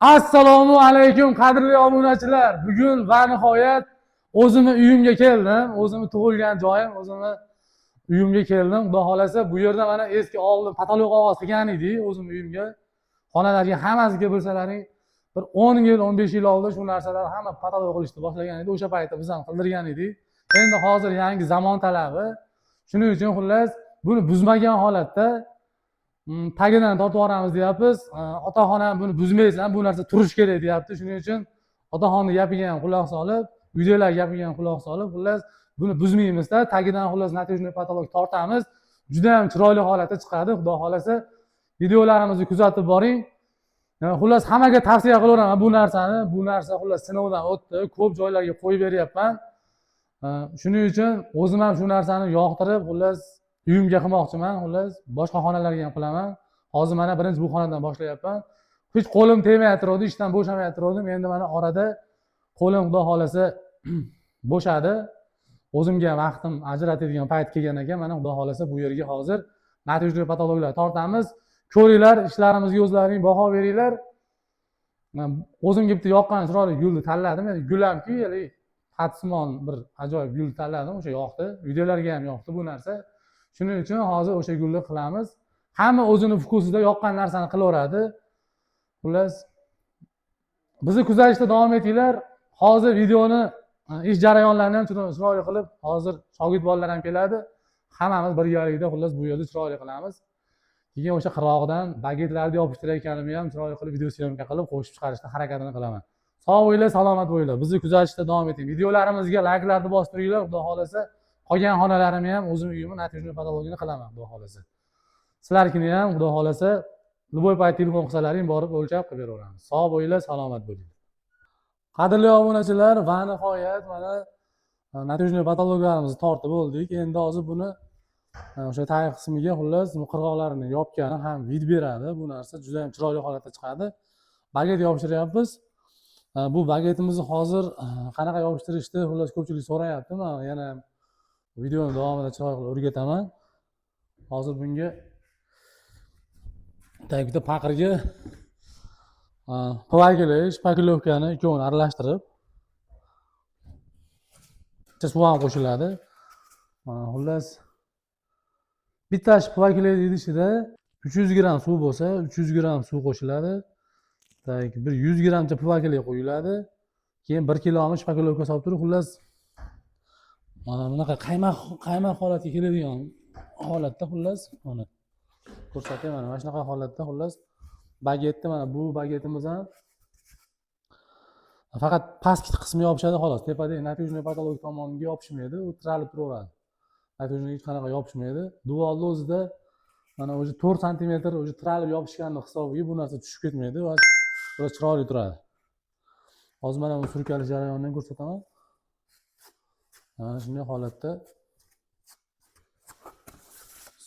Assalomu alaykum qadrli obunachilar. Bugun va nihoyat o'zimni uyimga keldim. O'zimni tug'ilgan joyim, o'zimni uyimga keldim. Xudo xolasa bu yerda mana eski oldin patolog qog'oz qilgan edik o'zimni uyimga. Xonalarga hammasiga bilsalaring bir 10 yil, 15 yil oldin shu narsalar hamma patolog qilishni boshlagan edi. O'sha paytda biz ham qildirgan edik. Endi hozir yangi zamon talabi. Shuning uchun xullas buni buzmagan holatda tagidan tortib yuboramiz deyapmiz. Otaxonam buni buzmaysan, bu narsa turish kerak deyapti. Shuning uchun otaxonni gapiga ham quloq solib, videolar gapiga ham quloq solib, xullas buni buzmaymizda, tagidan xullas natijali patolog tortamiz. Juda ham chiroyli holatda chiqadi. Xudo xolasa videolarimizni kuzatib boring. Xullas hammaga tavsiya qilaveraman bu narsani. Bu narsa xullas sinovdan o'tdi. Ko'p joylarga qo'yib beryapman. Shuning uchun o'zim ham shu narsani yoqtirib, xullas uyimga qilmoqchiman. Xullas boshqa xonalarga ham qilaman. Hozir mana birinchi bu xonadan boshlayapman. Hech qo'lim tegmay turadi, ishdan bo'shamay turdim. Endi mana orada qo'lim xudo xolasa bo'shadi. O'zimga vaqtim ajratadigan payt kelgan ekan. Mana xudo xolasa bu yerga hozir natijali patologlar tortamiz. Ko'ringlar, ishlarimizga o'zlaring baho beringlar. O'zimga bitta yoqqan chiroyli gulni tanladim. Endi gul hamki, xatsimon bir ajoyib gul tanladim. O'sha yoqdi. Videolarga ham yoqdi bu narsa. Shuning uchun hozir o'sha gulni qilamiz. Hamma o'zini fokusida yoqqan narsani qilaveradi. Xullas bizni kuzatishda davom etinglar. Hozir videoni ish jarayonlarini ham chiroyli qilib, hozir shogird bolalar ham keladi. Hammamiz birgalikda xullas bu yerda chiroyli qilamiz. Keyin o'sha qirog'idan bagetlarni yopishtirayotganimni ham chiroyli qilib video syomka qilib qo'shib chiqarishga harakatini qilaman. Sog' bo'linglar, salomat bo'linglar. Bizni kuzatishda davom eting. Videolarimizga layklarni bosib turinglar, xudo xolasa. Qolgan xonalarimni ham o'zim uyimni natijali patologini qilaman, xudo xolasa. Sizlarkini ham xudo xolasa любой payt telefon qilsalaring borib o'lchab qilib beraveramiz. Sog' bo'linglar, salomat bo'linglar. Qadrli obunachilar, va nihoyat mana natijali patologlarimizni tortib bo'ldik. Endi hozir buni o'sha tag qismiga xullas qirg'oqlarini yopgani ham vid beradi. Bu narsa juda ham chiroyli holatda chiqadi. Baget yopishtiryapmiz. Bu bagetimizni hozir qanaqa yopishtirishni xullas ko'pchilik so'rayapti. Men yana videoni davomida chiroyli qilib o'rgataman. Hozir bunga bitta paqirga plavkalash, pakilovkani ikkovini aralashtirib suv ham qo'shiladi. Xullas bitta plavkalaydi idishida 300 gram suv bo'lsa, 300 gram suv qo'shiladi. Bir 100 gramcha plavkalay qo'yiladi. Keyin 1 kilomi pakilovka solib turib, xullas mana bunaqa qaymoq holatga keladigan holatda xullas mana ko'rsatayman. Mana shunaqa holatda xullas bagetni, mana bu bagetimiz ham faqat pastki qismi yopishadi xolos. Tepadagi natijali patolog tomoniga yopishmaydi, u tiralib turaveradi. Natijali hech qanaqa yopishmaydi. Duvalni o'zida mana o'zi 4 sm o'zi tiralib yopishganning hisobiga bu narsa tushib ketmaydi va chiroyli turadi. Hozir mana bu surkalish jarayonini ko'rsataman. Mana shunday holatda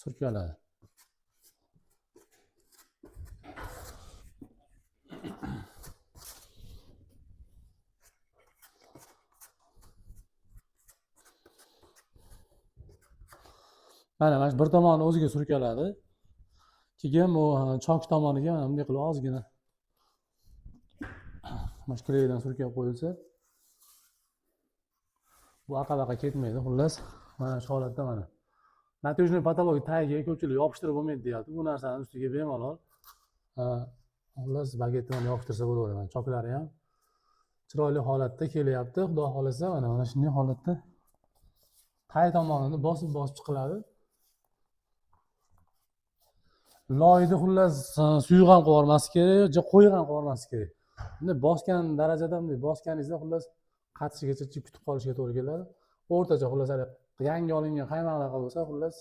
surkaladi. Mana bir tomoni o'ziga surkaladi. Keyin bu chok tomoniga mana bunday qilib ozgina mashklaydan surkab qo'yilsa, bu aqabaqa ketmaydi. Xullas mana shu holatda mana natijali patolog tagiga ko'pchilik yopishtirib bo'lmaydi deyapti. Bu narsani ustiga bemalol xullas bagetni ham yopishtirsa bo'laveradi. Choklari ham chiroyli holatda kelyapti. Xudo xolasa mana shunday holatda tag tomonini bosib chiqiladi. Loyni xullas suyuq ham qo'yolmasi kerak, qo'yiq ham qo'yolmasi kerak. Bunday bosgan darajada, bunday bosganingizda xullas qatishigacha kutib qolishga to'g'ri keladi. O'rtacha xullas yangi olingan qaymoqlar bo'lsa, xullas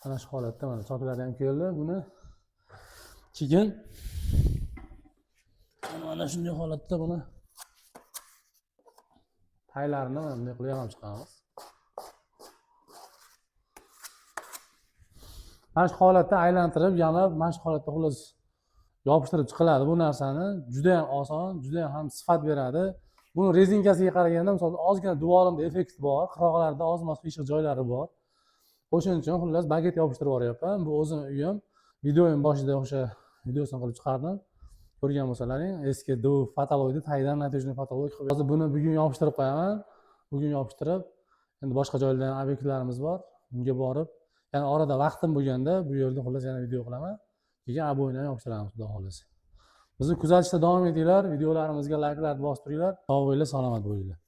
mana shu holatda mana choklari ham keldi. Buni keyin mana shunday holatda buni taylarini mana bunday qilib ham chiqamiz. Mana shu holatda aylantirib, yamab, mana shu holatda xullas yopishtirib chiqiladi. Bu narsani juda ham oson, juda ham sifat beradi. Buni rezinkasiga qaraganda, misol ozgina duvorimda effekt bor, qirg'oqlarda oz-moz qiyshiq joylari bor. O'shaning uchun xullas baget yopishtirib yuboryapman. Bu o'zim uyim. Videoning boshida o'sha videosini qilib chiqardim. ko'rgan bo'lsalaring, eski DU fotologni tagidan natijali fotolog qilib. Hozir buni bugun yopishtirib qo'yaman. Bugun yopishtirib, endi boshqa joylarda obyektlarimiz bor. Unga borib, ya'ni orada vaqtim bo'lganda bu yerda xullas yana video qilaman. Keyin ob'yani yopishtiramiz, xudo xolasa. Bizni kuzatishda davom etinglar, videolarimizga layklarni bosib turinglar. Sog' bo'linglar, salomat bo'linglar.